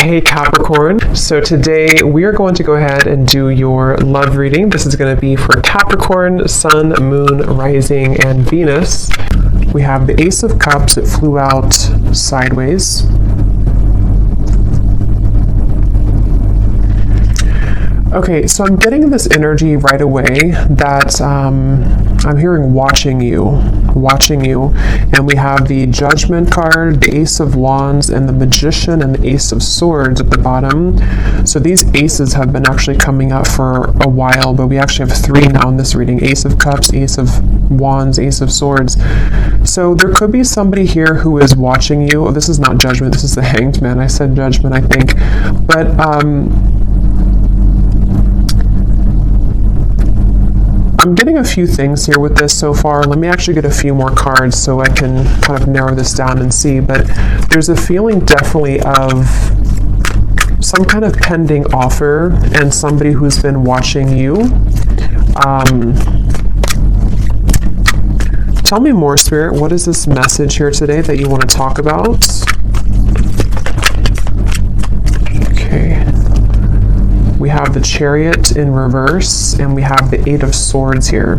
Hey Capricorn, so today we are going to go ahead and do your love reading. This is going to be for Capricorn, Sun, Moon, Rising, and Venus. We have the Ace of Cups. It flew out sideways. Okay, so I'm getting this energy right away that I'm hearing watching you, and we have the Judgment card, the Ace of Wands, and the Magician, and the Ace of Swords at the bottom. So these aces have been actually coming up for a while, but we actually have three now in this reading: Ace of Cups, Ace of Wands, Ace of Swords. So there could be somebody here who is watching you. Oh, this is not Judgment, this is the Hanged Man. I said Judgment, I think, but I'm getting a few things here with this so far. Let me actually get a few more cards so I can kind of narrow this down and see. But there's a feeling definitely of some kind of pending offer and somebody who's been watching you. Tell me more, Spirit. What is this message here today that you want to talk about? Okay. We have the Chariot in reverse, and we have the Eight of Swords here.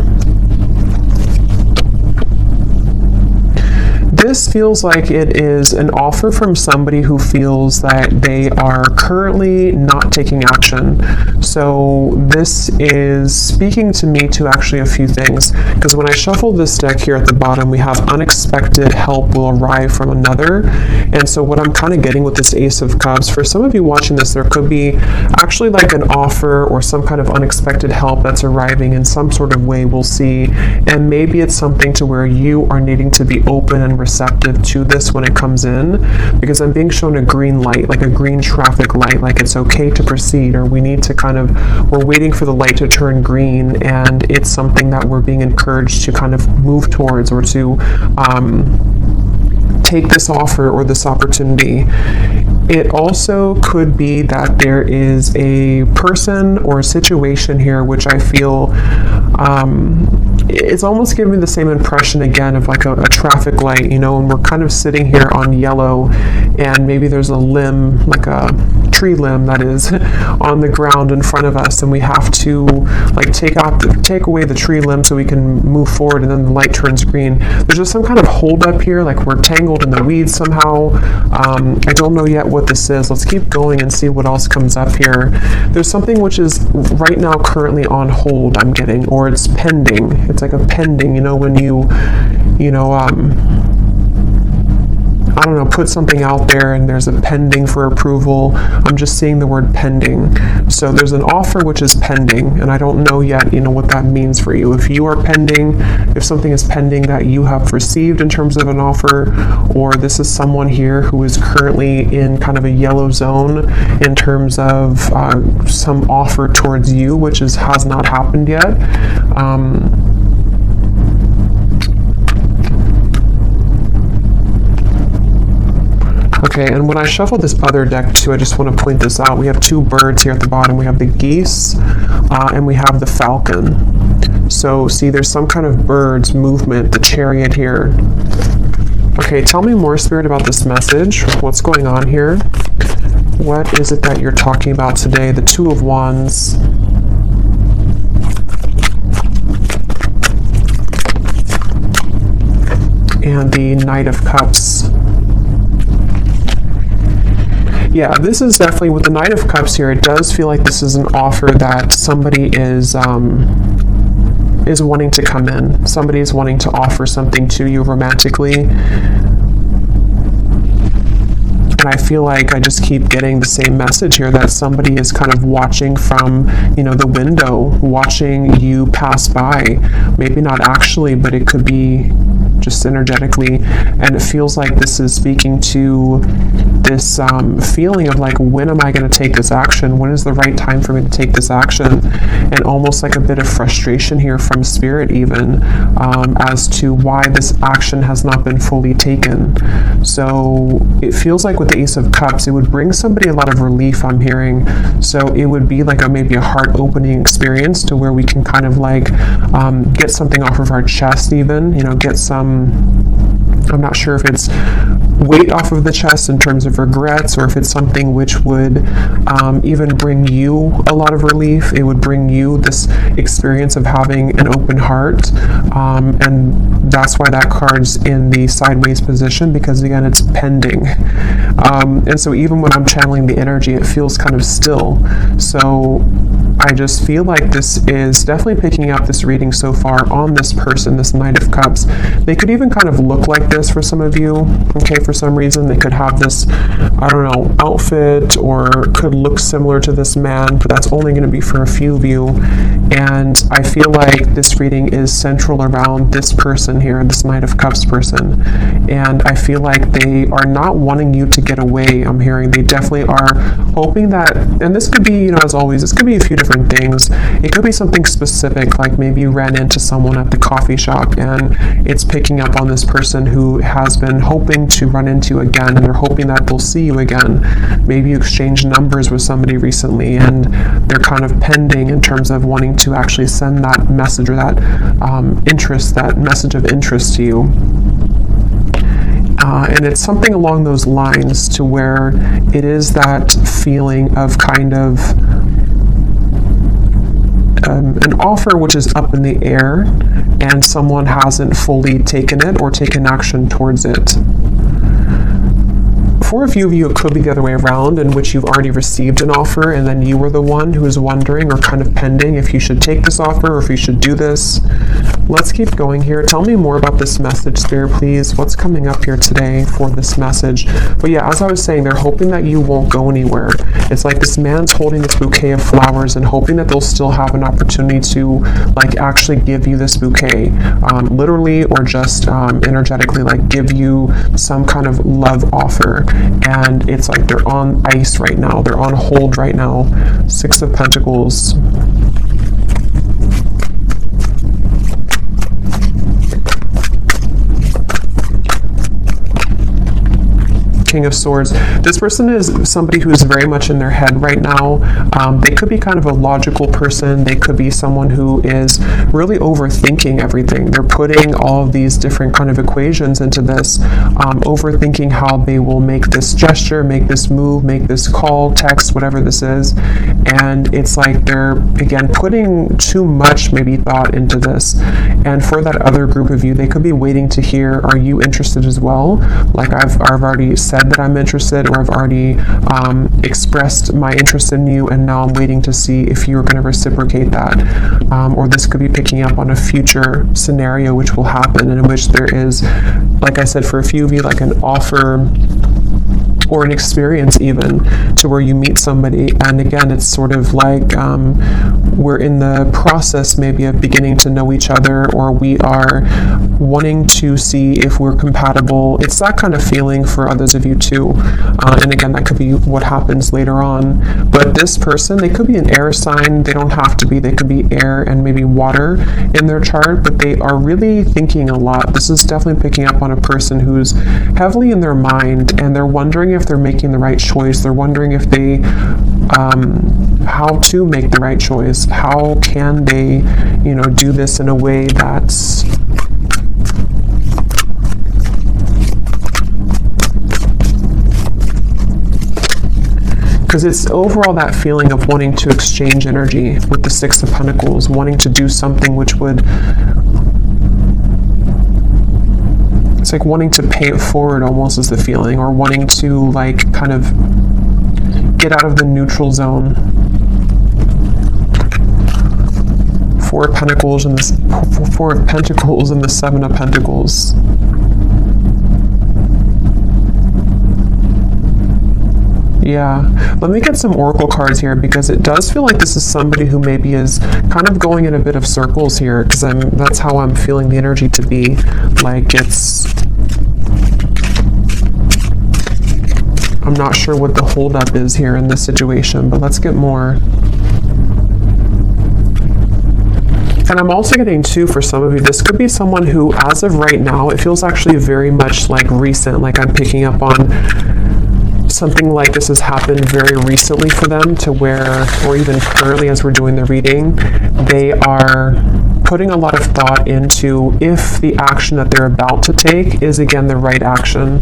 This feels like it is an offer from somebody who feels that they are currently not taking action. So this is speaking to me to actually a few things, because when I shuffle this deck here at the bottom, we have unexpected help will arrive from another. And so what I'm kind of getting with this Ace of Cups, for some of you watching this, there could be actually like an offer or some kind of unexpected help that's arriving in some sort of way, we'll see. And maybe it's something to where you are needing to be open and receptive to this when it comes in, because I'm being shown a green light, like a green traffic light, like it's okay to proceed, or we need to kind of, we're waiting for the light to turn green, and it's something that we're being encouraged to kind of move towards, or to take this offer or this opportunity. It also could be that there is a person or a situation here which I feel it's almost giving me the same impression again of like a traffic light, you know, and we're kind of sitting here on yellow, and maybe there's a limb, like a tree limb that is on the ground in front of us, and we have to like take away the tree limb so we can move forward, and then the light turns green. There's just some kind of hold up here, like we're tangled in the weeds somehow. I don't know yet what this is. Let's keep going and see what else comes up here. There's something which is right now currently on hold, I'm getting, or it's pending. It's like a pending, you know, when I don't know, put something out there and there's a pending for approval. I'm just seeing the word pending. So there's an offer which is pending, and I don't know yet, you know, what that means for you. If you are pending, if something is pending that you have received in terms of an offer, or this is someone here who is currently in kind of a yellow zone in terms of some offer towards you, which has not happened yet. Okay, and when I shuffle this other deck too, I just want to point this out. We have two birds here at the bottom. We have the geese and we have the falcon. So see, there's some kind of birds movement, the Chariot here. Okay, tell me more, Spirit, about this message. What's going on here? What is it that you're talking about today? The Two of Wands. And the Knight of Cups. Yeah, this is definitely, with the Knight of Cups here, it does feel like this is an offer that somebody is wanting to come in. Somebody is wanting to offer something to you romantically. And I feel like I just keep getting the same message here, that somebody is kind of watching from, you know, the window, watching you pass by. Maybe not actually, but it could be just energetically. And it feels like this is speaking to this feeling of like, when am I going to take this action? When is the right time for me to take this action? And almost like a bit of frustration here from Spirit even, as to why this action has not been fully taken. So it feels like with the Ace of Cups, it would bring somebody a lot of relief, I'm hearing. So it would be like maybe a heart-opening experience to where we can kind of like get something off of our chest even, you know, get some, I'm not sure if it's weight off of the chest in terms of regrets, or if it's something which would even bring you a lot of relief. It would bring you this experience of having an open heart, and that's why that card's in the sideways position, because again, it's pending. And so even when I'm channeling the energy, it feels kind of still. So I just feel like this is definitely picking up this reading so far on this person, this Knight of Cups. They could even kind of look like this for some of you, okay, for some reason. They could have this, I don't know, outfit, or could look similar to this man, but that's only going to be for a few of you. And I feel like this reading is central around this person here, this Knight of Cups person. And I feel like they are not wanting you to get away. I'm hearing they definitely are hoping that, and this could be, you know, as always, this could be a few different things. It could be something specific, like maybe you ran into someone at the coffee shop and it's picking up on this person who has been hoping to run into you again, and they're hoping that they'll see you again. Maybe you exchanged numbers with somebody recently and they're kind of pending in terms of wanting to actually send that message, or that interest, that message of interest to you. And it's something along those lines, to where it is that feeling of kind of an offer which is up in the air, and someone hasn't fully taken it or taken action towards it. For a few of you, it could be the other way around, in which you've already received an offer and then you were the one who is wondering, or kind of pending, if you should take this offer or if you should do this. Let's keep going here. Tell me more about this message, Spirit, please. What's coming up here today for this message? But yeah, as I was saying, they're hoping that you won't go anywhere. It's like this man's holding this bouquet of flowers and hoping that they'll still have an opportunity to like actually give you this bouquet, literally or just energetically, like give you some kind of love offer. And it's like they're on ice right now. They're on hold right now. Six of Pentacles. King of Swords. This person is somebody who is very much in their head right now. They could be kind of a logical person. They could be someone who is really overthinking everything. They're putting all of these different kind of equations into this, overthinking how they will make this gesture, make this move, make this call, text, whatever this is. And it's like they're, again, putting too much maybe thought into this. And for that other group of you, they could be waiting to hear, are you interested as well? Like I've already said that I'm interested, or I've already expressed my interest in you, and now I'm waiting to see if you're going to reciprocate that. Or this could be picking up on a future scenario which will happen, in which there is, like I said, for a few of you, like an offer or an experience even, to where you meet somebody, and again, it's sort of like we're in the process maybe of beginning to know each other, or we are wanting to see if we're compatible. It's that kind of feeling for others of you too. And again, that could be what happens later on. But this person, they could be an air sign. They don't have to be. They could be air and maybe water in their chart, but they are really thinking a lot. This is definitely picking up on a person who's heavily in their mind, and they're wondering if they're making the right choice. They're wondering if they, how to make the right choice. How can they, you know, do this in a way that's because it's overall that feeling of wanting to exchange energy with the Six of Pentacles, wanting to do something which would, it's like wanting to pay it forward almost is the feeling, or wanting to like kind of get out of the neutral zone. Four of Pentacles and this Four of Pentacles and the Seven of Pentacles. Yeah, let me get some oracle cards here, because it does feel like this is somebody who maybe is kind of going in a bit of circles here, because that's how I'm feeling the energy to be. Like I'm not sure what the holdup is here in this situation, but let's get more. And I'm also getting too, for some of you, this could be someone who, as of right now, it feels actually very much like recent, like I'm picking up on something like this has happened very recently for them, to where, or even currently as we're doing the reading, they are putting a lot of thought into if the action that they're about to take is, again, the right action.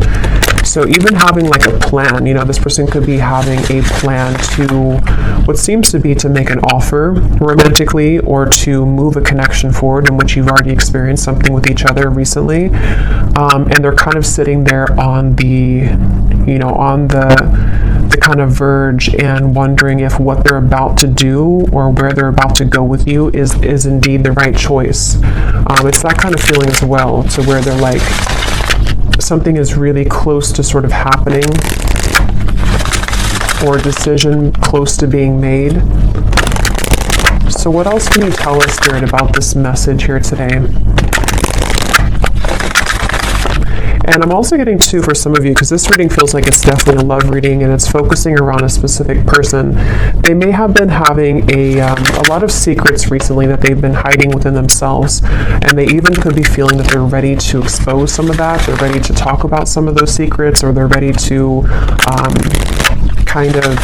So even having like a plan, you know, this person could be having a plan to what seems to be to make an offer romantically, or to move a connection forward in which you've already experienced something with each other recently. And they're kind of sitting there on the, you know, on the kind of verge and wondering if what they're about to do or where they're about to go with you is indeed the right choice. It's that kind of feeling as well, to where they're like, something is really close to sort of happening, or a decision close to being made. So what else can you tell us, Spirit, about this message here today? And I'm also getting two for some of you, because this reading feels like it's definitely a love reading, and it's focusing around a specific person. They may have been having a lot of secrets recently that they've been hiding within themselves, and they even could be feeling that they're ready to expose some of that. They're ready to talk about some of those secrets, or they're ready to kind of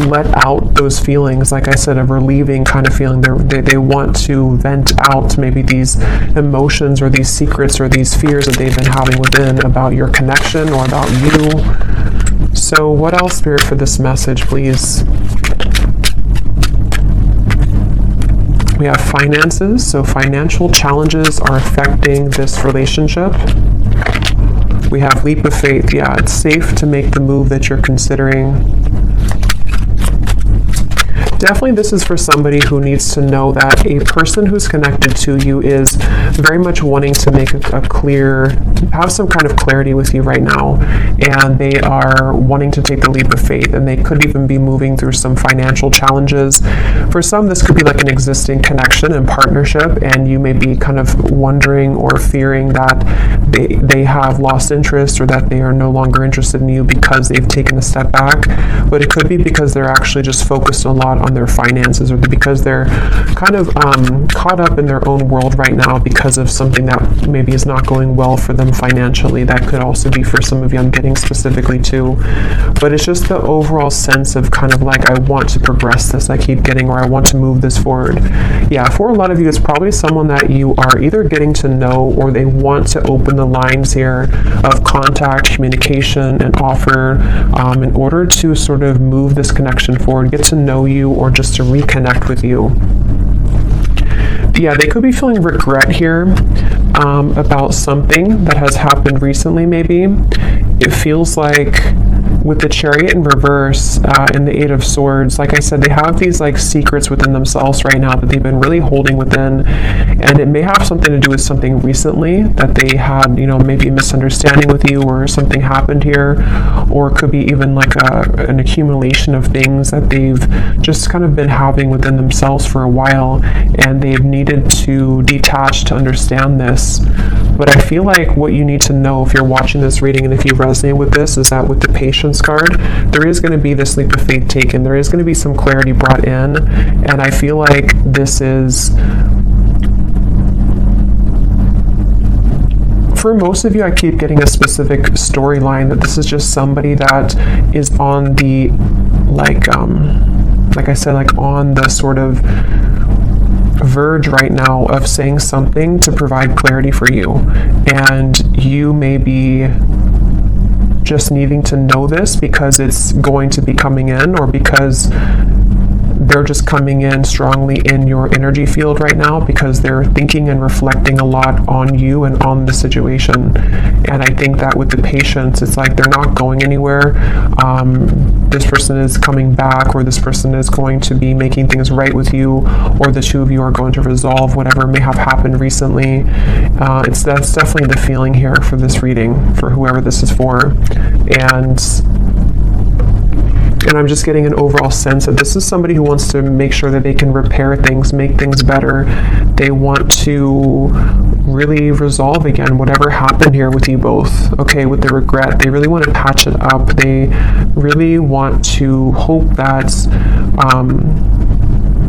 let out those feelings, like I said, of relieving kind of feeling. They want to vent out maybe these emotions or these secrets or these fears that they've been having within about your connection or about you. So what else, Spirit, for this message, please? We have finances, so financial challenges are affecting this relationship. We have leap of faith. Yeah, it's safe to make the move that you're considering. Definitely this is for somebody who needs to know that a person who's connected to you is very much wanting to make have some kind of clarity with you right now, and they are wanting to take the leap of faith, and they could even be moving through some financial challenges. For some, this could be like an existing connection and partnership, and you may be kind of wondering or fearing that they have lost interest, or that they are no longer interested in you because they've taken a step back. But it could be because they're actually just focused a lot on their finances, or because they're kind of caught up in their own world right now because of something that maybe is not going well for them financially. That could also be for some of you, I'm getting specifically too. But it's just the overall sense of kind of like, I want to progress this, I keep getting, or I want to move this forward. Yeah, for a lot of you, it's probably someone that you are either getting to know, or they want to open the lines here of contact, communication, and offer in order to sort of move this connection forward, get to know you, or just to reconnect with you. Yeah, they could be feeling regret here about something that has happened recently, maybe. It feels like with the Chariot in reverse and the Eight of Swords, like I said, they have these like secrets within themselves right now that they've been really holding within, and it may have something to do with something recently that they had, you know, maybe a misunderstanding with you, or something happened here, or it could be even like an accumulation of things that they've just kind of been having within themselves for a while, and they've needed to detach to understand this. But I feel like what you need to know, if you're watching this reading and if you resonate with this, is that with the Patience card, there is going to be this leap of faith taken. There is going to be some clarity brought in, and I feel like this is, for most of you, I keep getting a specific storyline that this is just somebody that is on the, like I said, like on the sort of verge right now of saying something to provide clarity for you, and you may be just needing to know this because it's going to be coming in, or because they're just coming in strongly in your energy field right now, because they're thinking and reflecting a lot on you and on the situation. And I think that with the Patience, it's like they're not going anywhere. This person is coming back, or this person is going to be making things right with you, or the two of you are going to resolve whatever may have happened recently. That's definitely the feeling here for this reading, for whoever this is for. And I'm just getting an overall sense that this is somebody who wants to make sure that they can repair things, make things better. They want to really resolve again whatever happened here with you both, okay, with the regret. They really want to patch it up. They really want to hope that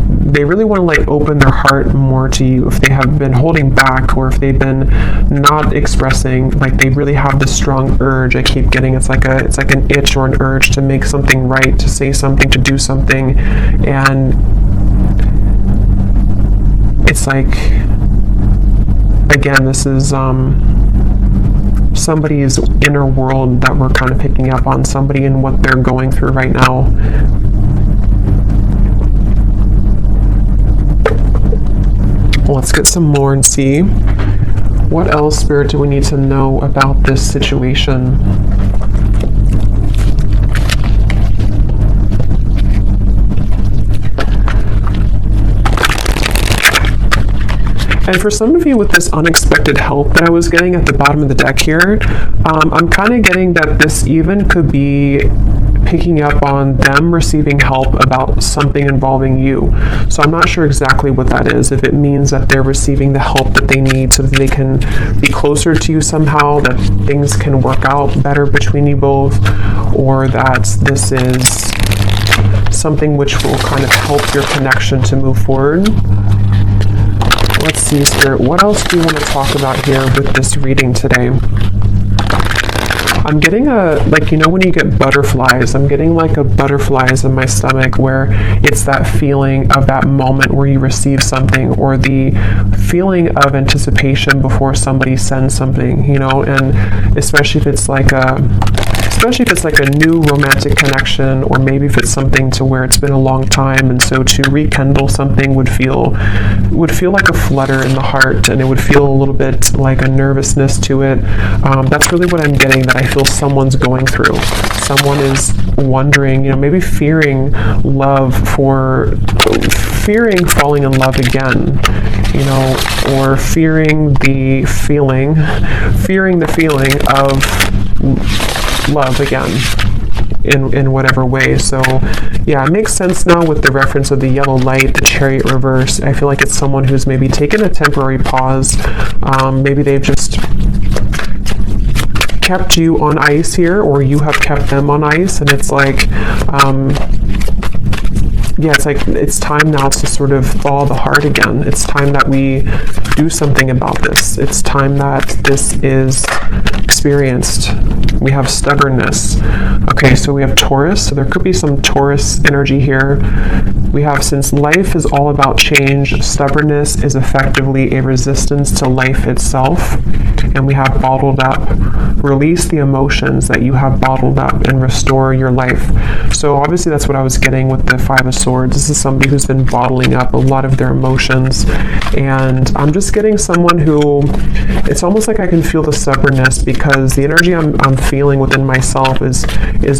they really want to like open their heart more to you if they have been holding back, or if they've been not expressing, like they really have this strong urge. I keep getting it's like an itch or an urge to make something right, to say something, to do something. And it's like, again, this is somebody's inner world that we're kind of picking up on, somebody and what they're going through right now. Let's get some more and see what else, Spirit, do we need to know about this situation. And for some of you with this unexpected help that I was getting at the bottom of the deck here, I'm kind of getting that this even could be picking up on them receiving help about something involving you. So I'm not sure exactly what that is. If it means that they're receiving the help that they need so that they can be closer to you somehow, that things can work out better between you both, or that this is something which will kind of help your connection to move forward. Let's see, Spirit, what else do you want to talk about here with this reading today? I'm getting like, you know, when you get butterflies, I'm getting like a butterflies in my stomach, where it's that feeling of that moment where you receive something, or the feeling of anticipation before somebody sends something, you know, and especially if it's like a new romantic connection, or maybe if it's something to where it's been a long time, and so to rekindle something would feel like a flutter in the heart, and it would feel a little bit like a nervousness to it. That's really what I'm getting, that I feel someone's going through. Someone is wondering, you know, maybe fearing falling in love again, you know, or fearing the feeling of love again in whatever way. So yeah, it makes sense now with the reference of the yellow light, the Chariot reverse. I feel like it's someone who's maybe taken a temporary pause. Maybe they've just kept you on ice here, or you have kept them on ice, and it's like yeah, it's like it's time now to sort of thaw the heart again. It's time that we do something about this. It's time that this is experienced. We have stubbornness. Okay, so we have Taurus, so there could be some Taurus energy here. We have, since life is all about change, stubbornness is effectively a resistance to life itself. And we have bottled up. Release the emotions that you have bottled up and restore your life. So obviously that's what I was getting with the Five of Swords. This is somebody who's been bottling up a lot of their emotions. And I'm just getting someone who, it's almost like I can feel the stubbornness, because the energy I'm feeling within myself is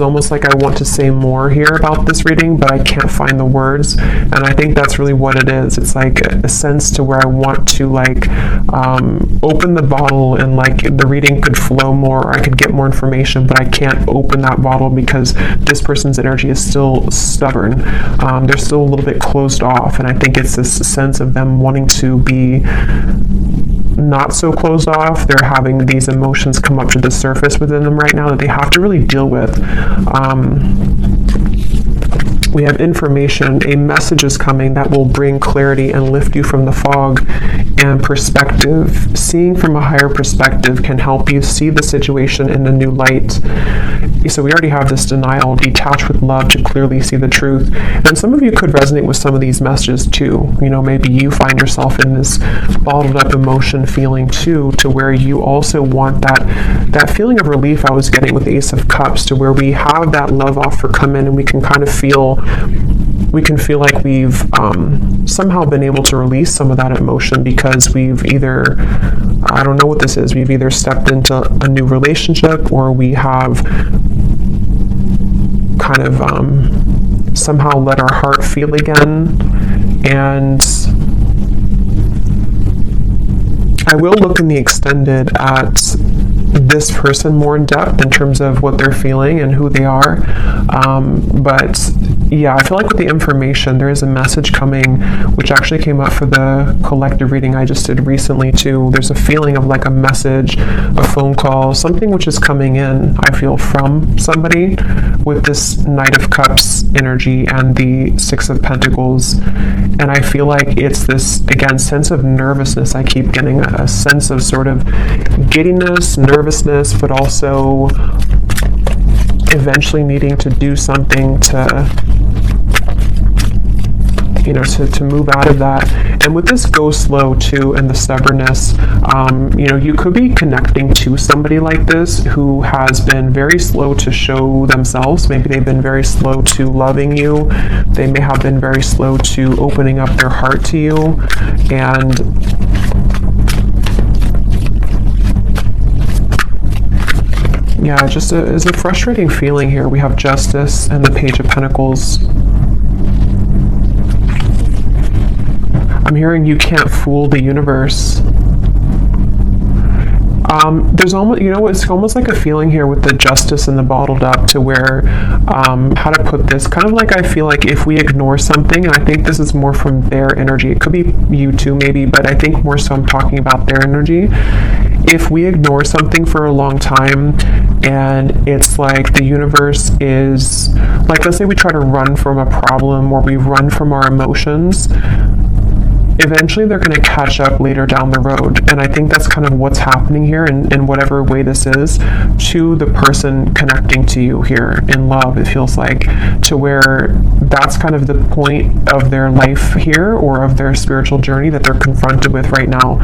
almost like I want to say more here about this reading, but I can't find the words. And I think that's really what it is. It's like a sense to where I want to like open the bottle, and like the reading could flow more, or I could get more information, but I can't open that bottle because this person's energy is still stubborn. They're still a little bit closed off, and I think it's this sense of them wanting to be not so closed off. They're having these emotions come up to the surface within them right now that they have to really deal with. We have information, a message is coming that will bring clarity and lift you from the fog, and perspective. Seeing from a higher perspective can help you see the situation in a new light. So we already have this denial, detach with love to clearly see the truth. And some of you could resonate with some of these messages too. You know, maybe you find yourself in this bottled up emotion feeling too, to where you also want that feeling of relief I was getting with the Ace of Cups, to where we have that love offer come in, and we can kind of feel like we've somehow been able to release some of that emotion, because we've either, I don't know what this is, we've either stepped into a new relationship, or we have kind of somehow let our heart feel again. And I will look in the extended at this person more in depth in terms of what they're feeling and who they are. But yeah, I feel like with the information, there is a message coming, which actually came up for the collective reading I just did recently too. There's a feeling of like a message, a phone call, something which is coming in, I feel, from somebody with this Knight of Cups energy and the Six of Pentacles. And I feel like it's this, again, sense of nervousness. I keep getting a sense of sort of giddiness, nervousness, but also eventually needing to do something to to move out of that. And with this go slow too, and the stubbornness, you could be connecting to somebody like this who has been very slow to show themselves. Maybe they've been very slow to loving you. They may have been very slow to opening up their heart to you. And yeah, just is a frustrating feeling here. We have Justice and the Page of Pentacles. I'm hearing you can't fool the universe. There's almost, it's almost like a feeling here with the Justice and the bottled up, to where, how to put this, kind of like, I feel like if we ignore something, and I think this is more from their energy, it could be you too maybe, but I think more so I'm talking about their energy. If we ignore something for a long time, and it's like the universe is, like, let's say we try to run from a problem, or we run from our emotions, eventually they're going to catch up later down the road. And I think that's kind of what's happening here, in whatever way this is, to the person connecting to you here in love. It feels like, to where that's kind of the point of their life here, or of their spiritual journey that they're confronted with right now,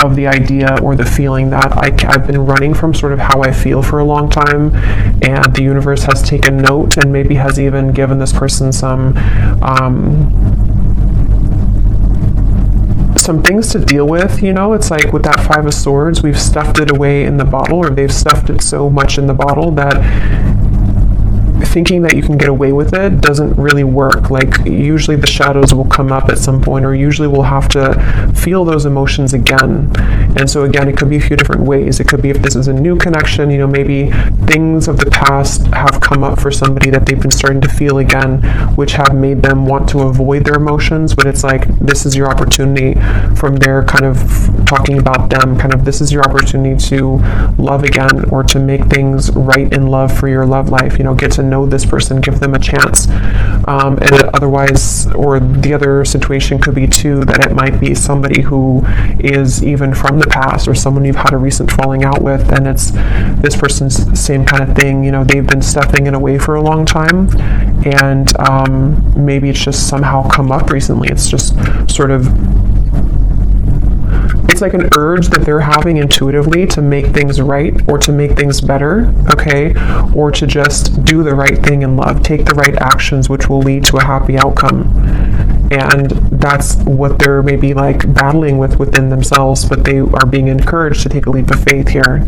of the idea or the feeling that I've been running from sort of how I feel for a long time, and the universe has taken note, and maybe has even given this person some things to deal with. It's like with that Five of Swords, we've stuffed it away in the bottle, or they've stuffed it so much in the bottle that thinking that you can get away with it doesn't really work. Like, usually the shadows will come up at some point, or usually we'll have to feel those emotions again. And so again, it could be a few different ways. It could be, if this is a new connection, maybe things of the past have come up for somebody that they've been starting to feel again, which have made them want to avoid their emotions. But it's like, this is your opportunity, from their kind of talking about them, kind of, this is your opportunity to love again, or to make things right in love for your love life. Get to know this person, give them a chance. And otherwise, or the other situation could be too, that it might be somebody who is even from the past, or someone you've had a recent falling out with, and it's this person's same kind of thing. They've been stuffing it away for a long time, and maybe it's just somehow come up recently. It's just sort of, it's like an urge that they're having intuitively to make things right, or to make things better, okay? Or to just do the right thing in love, take the right actions, which will lead to a happy outcome. And that's what they're maybe like battling with within themselves, but they are being encouraged to take a leap of faith here.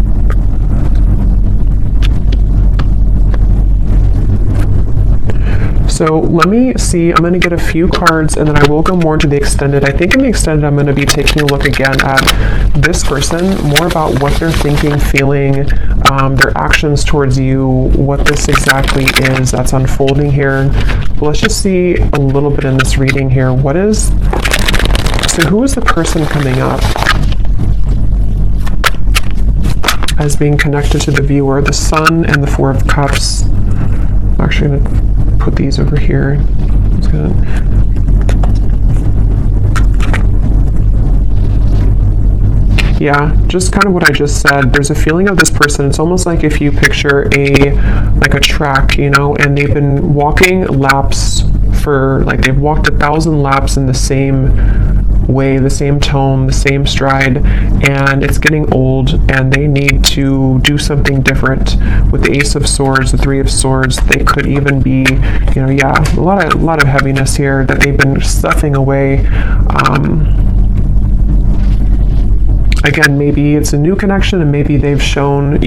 So let me see, I'm going to get a few cards, and then I will go more into the extended. I think in the extended, I'm going to be taking a look again at this person, more about what they're thinking, feeling, their actions towards you, what this exactly is that's unfolding here. But let's just see a little bit in this reading here. So who is the person coming up as being connected to the viewer? The Sun and the Four of Cups. I'm actually going to put these over here. Yeah, just kind of what I just said. There's a feeling of this person. It's almost like if you picture a track, and they've been walking laps for, like, they've walked 1,000 laps in the same way, the same tone, the same stride, and it's getting old, and they need to do something different. With the Ace of Swords, the Three of Swords, they could even be, a lot of heaviness here that they've been stuffing away. Again, maybe it's a new connection, and maybe you've shown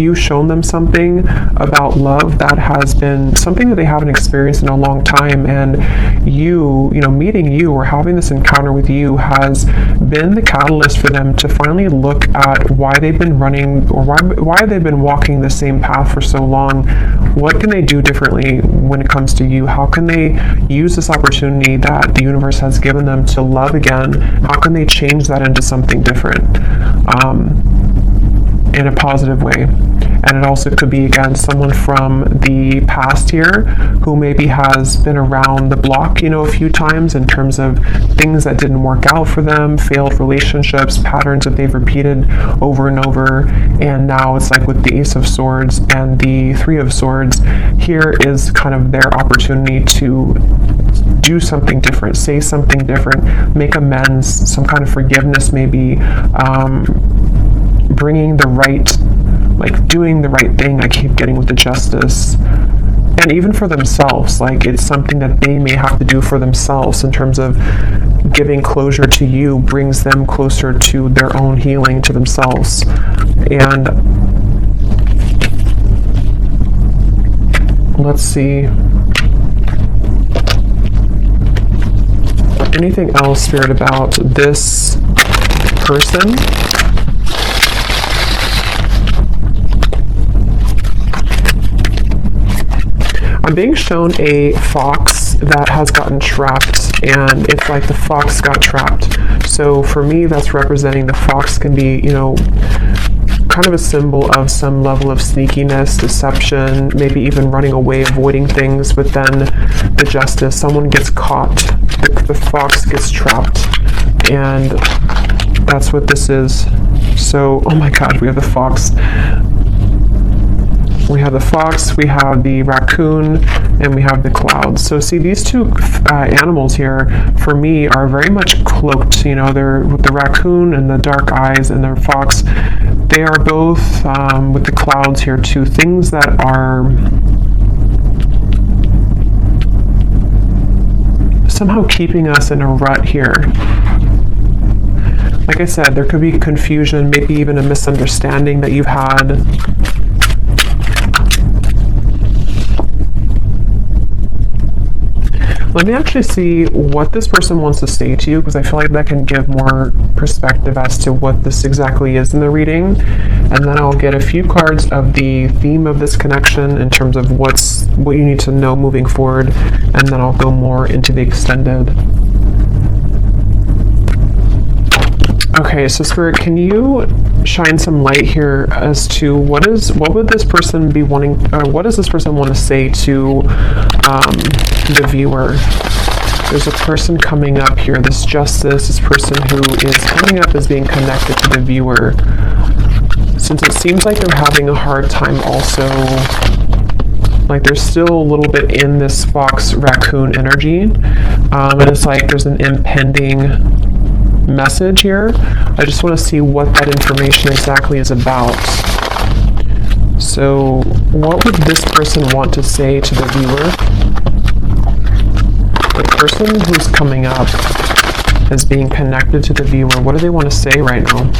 them something about love that has been something that they haven't experienced in a long time, and meeting you, or having this encounter with you, has been the catalyst for them to finally look at why they've been running, or why they've been walking the same path for so long. What can they do differently when it comes to you? How can they use this opportunity that the universe has given them to love again? How can they change that into something different? In a positive way. And it also could be, again, someone from the past here who maybe has been around the block, a few times, in terms of things that didn't work out for them, failed relationships, patterns that they've repeated over and over. And now it's like with the Ace of Swords and the Three of Swords, here is kind of their opportunity to do something different, say something different, make amends, some kind of forgiveness maybe, bringing the right, like doing the right thing. I keep getting with the Justice. And even for themselves, like it's something that they may have to do for themselves in terms of giving closure to you brings them closer to their own healing, to themselves. And let's see. Anything else, Spirit, about this person? I'm being shown a fox that has gotten trapped, and it's like the fox got trapped. So for me, that's representing the fox can be, you know, kind of a symbol of some level of sneakiness, deception, maybe even running away, avoiding things. But then the Justice, someone gets caught, the fox gets trapped, and that's what this is. So, oh my God, we have the fox. We have the fox, we have the raccoon, and we have the clouds. So see, these two animals here, for me, are very much cloaked. You know, they're with the raccoon and the dark eyes, and the fox. They are both, with the clouds here too, things that are somehow keeping us in a rut here. Like I said, there could be confusion, maybe even a misunderstanding that you've had. Let me actually see what this person wants to say to you, because I feel like that can give more perspective as to what this exactly is in the reading. And then I'll get a few cards of the theme of this connection in terms of what you need to know moving forward, and then I'll go more into the extended. Okay, so Spirit, can you shine some light here as to what would this person be wanting, or what does this person want to say to the viewer? There's a person coming up here, this Justice, this person who is coming up as being connected to the viewer. Since it seems like they're having a hard time also, like they're still a little bit in this fox raccoon energy, and it's like there's an impending message here. I just want to see what that information exactly is about. So what would this person want to say to the viewer? The person who's coming up as being connected to the viewer, what do they want to say right now?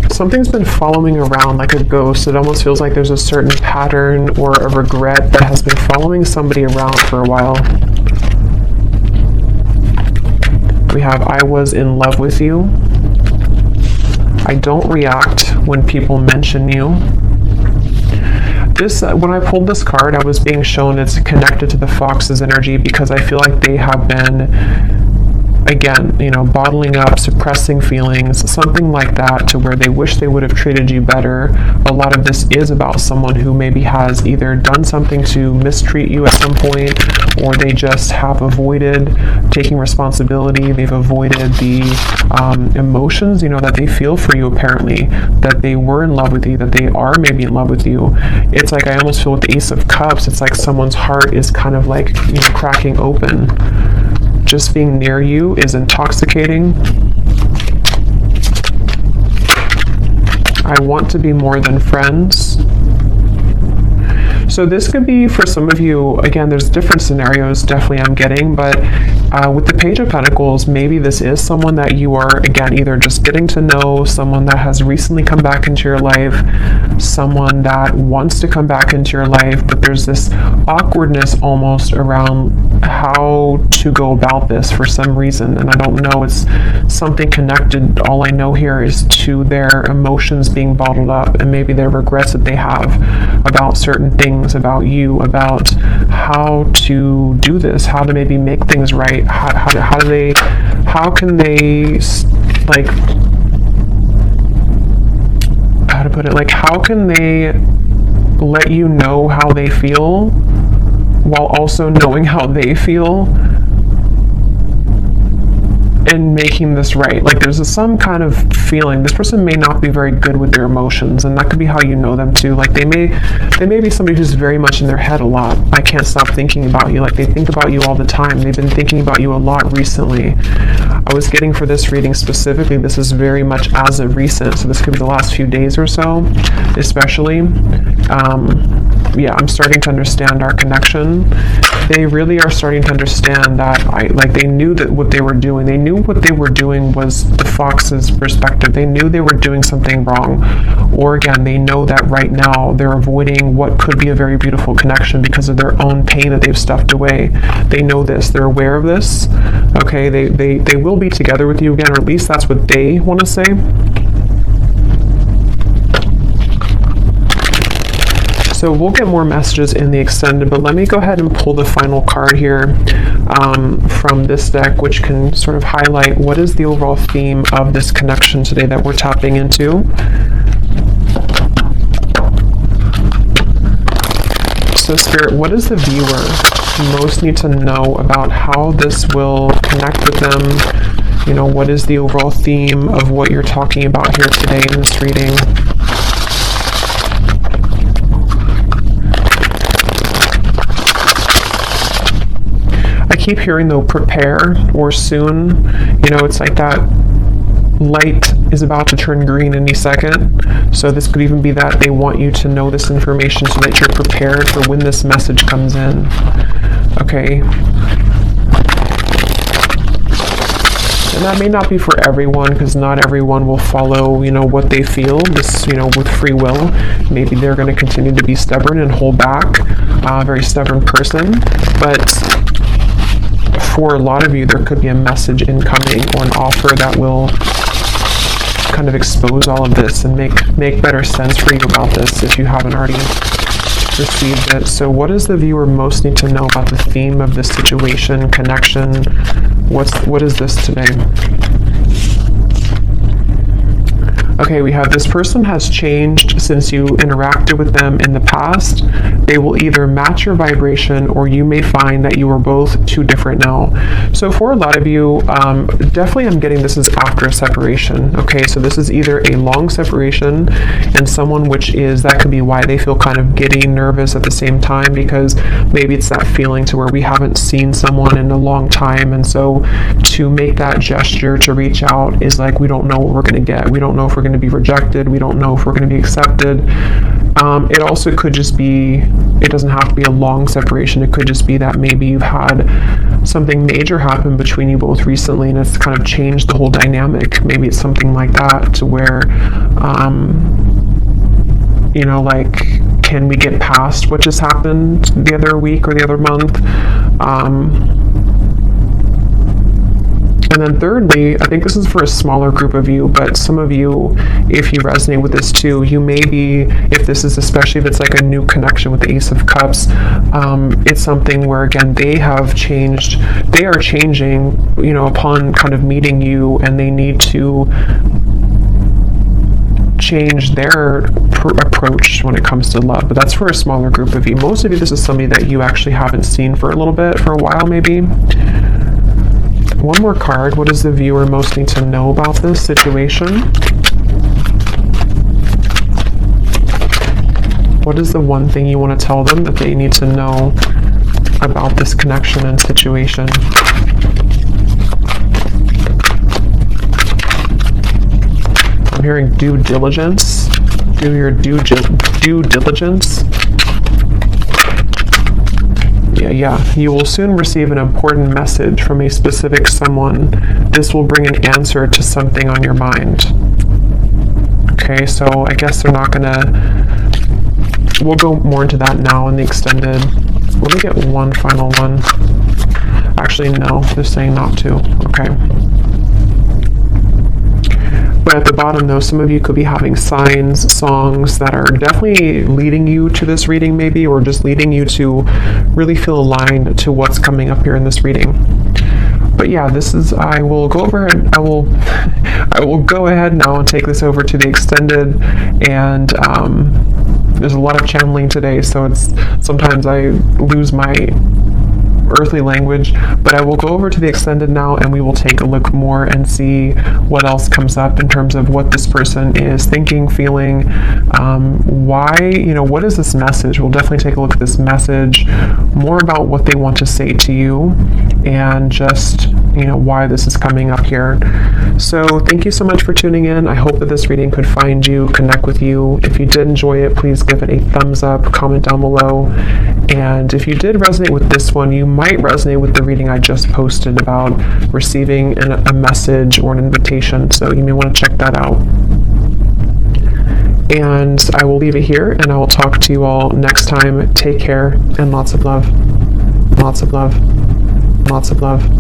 Something's been following around like a ghost. It almost feels like there's a certain pattern or a regret that has been following somebody around for a while. We have, I was in love with you. I don't react when people mention you. This, when I pulled this card, I was being shown it's connected to the fox's energy, because I feel like they have been, again, you know, bottling up, suppressing feelings, something like that, to where they wish they would have treated you better. A lot of this is about someone who maybe has either done something to mistreat you at some point, or they just have avoided taking responsibility. They've avoided the emotions, you know, that they feel for you, apparently, that they were in love with you, that they are maybe in love with you. It's like, I almost feel with the Ace of Cups, it's like someone's heart is kind of like, you know, cracking open. Just being near you is intoxicating. I want to be more than friends. So this could be for some of you, again, there's different scenarios definitely I'm getting, but with the Page of Pentacles, maybe this is someone that you are, again, either just getting to know, someone that has recently come back into your life, someone that wants to come back into your life, but there's this awkwardness almost around how to go about this for some reason, and I don't know, it's something connected. All I know here is to their emotions being bottled up, and maybe their regrets that they have about certain things, about you, about how to do this, how to maybe make things right, how can they, like, how to put it, like, how can they let you know how they feel while also knowing how they feel? in making this right. Like there's some kind of feeling. This person may not be very good with their emotions, and that could be how you know them too. Like they may be somebody who's very much in their head a lot. I can't stop thinking about you. Like they think about you all the time. They've been thinking about you a lot recently. I was getting for this reading specifically, this is very much as of recent, so this could be the last few days or so, especially. Yeah, I'm starting to understand our connection. They really are starting to understand that they knew that what they were doing. They knew what they were doing was the fox's perspective. They knew they were doing something wrong. Or again, they know that right now they're avoiding what could be a very beautiful connection because of their own pain that they've stuffed away. They know this. They're aware of this. Okay, they will be together with you again, or at least that's what they want to say. So we'll get more messages in the extended, but let me go ahead and pull the final card here from this deck, which can sort of highlight what is the overall theme of this connection today that we're tapping into. So Spirit, what does the viewer most need to know about how this will connect with them? You know, what is the overall theme of what you're talking about here today in this reading? I keep hearing though, prepare or soon. You know, it's like that light is about to turn green any second. So this could even be that they want you to know this information so that you're prepared for when this message comes in. Okay. And that may not be for everyone, because not everyone will follow, you know, what they feel, this, you know, with free will. Maybe they're going to continue to be stubborn and hold back, a very stubborn person. But for a lot of you, there could be a message incoming or an offer that will kind of expose all of this and make better sense for you about this if you haven't already received it. So what does the viewer most need to know about the theme of this situation, connection? What is this today? Okay, we have this person has changed since you interacted with them in the past. They will either match your vibration, or you may find that you are both too different now. So for a lot of you, definitely I'm getting this is after a separation. Okay, so this is either a long separation and someone which is, that could be why they feel kind of giddy, nervous at the same time, because maybe it's that feeling to where we haven't seen someone in a long time, and so to make that gesture to reach out is like, we don't know what we're going to get. We don't know if we're going to be rejected. We don't know if we're going to be accepted. It also could just be, it doesn't have to be a long separation. It could just be that maybe you've had something major happen between you both recently, and it's kind of changed the whole dynamic. Maybe it's something like that, to where, you know, like, can we get past what just happened the other week or the other month? And then thirdly, I think this is for a smaller group of you, but some of you, if you resonate with this too, you may be, if this is, especially if it's like a new connection with the Ace of Cups, it's something where, again, they have changed, they are changing, you know, upon kind of meeting you, and they need to change their approach when it comes to love. But that's for a smaller group of you. Most of you, this is somebody that you actually haven't seen for a little bit, for a while maybe. One more card. What does the viewer most need to know about this situation? What is the one thing you want to tell them that they need to know about this connection and situation? I'm hearing due diligence. Do your due diligence. Yeah. You will soon receive an important message from a specific someone. This will bring an answer to something on your mind. Okay, so I guess they're not gonna... We'll go more into that now in the extended. Let me get one final one. Actually, no, they're saying not to. Okay. But at the bottom, though, some of you could be having signs, songs that are definitely leading you to this reading, maybe, or just leading you to really feel aligned to what's coming up here in this reading. But yeah, this is, I will go over and I will go ahead now and take this over to the extended, and there's a lot of channeling today, so it's sometimes I lose my earthly language, but I will go over to the extended now and we will take a look more and see what else comes up in terms of what this person is thinking, feeling, why, what is this message? We'll definitely take a look at this message, more about what they want to say to you, and just, why this is coming up here. So thank you so much for tuning in. I hope that this reading could find you, connect with you. If you did enjoy it, please give it a thumbs up, comment down below. And if you did resonate with this one, you might resonate with the reading I just posted about receiving a message or an invitation. So you may want to check that out. And I will leave it here, and I will talk to you all next time. Take care, and lots of love. Lots of love. Lots of love.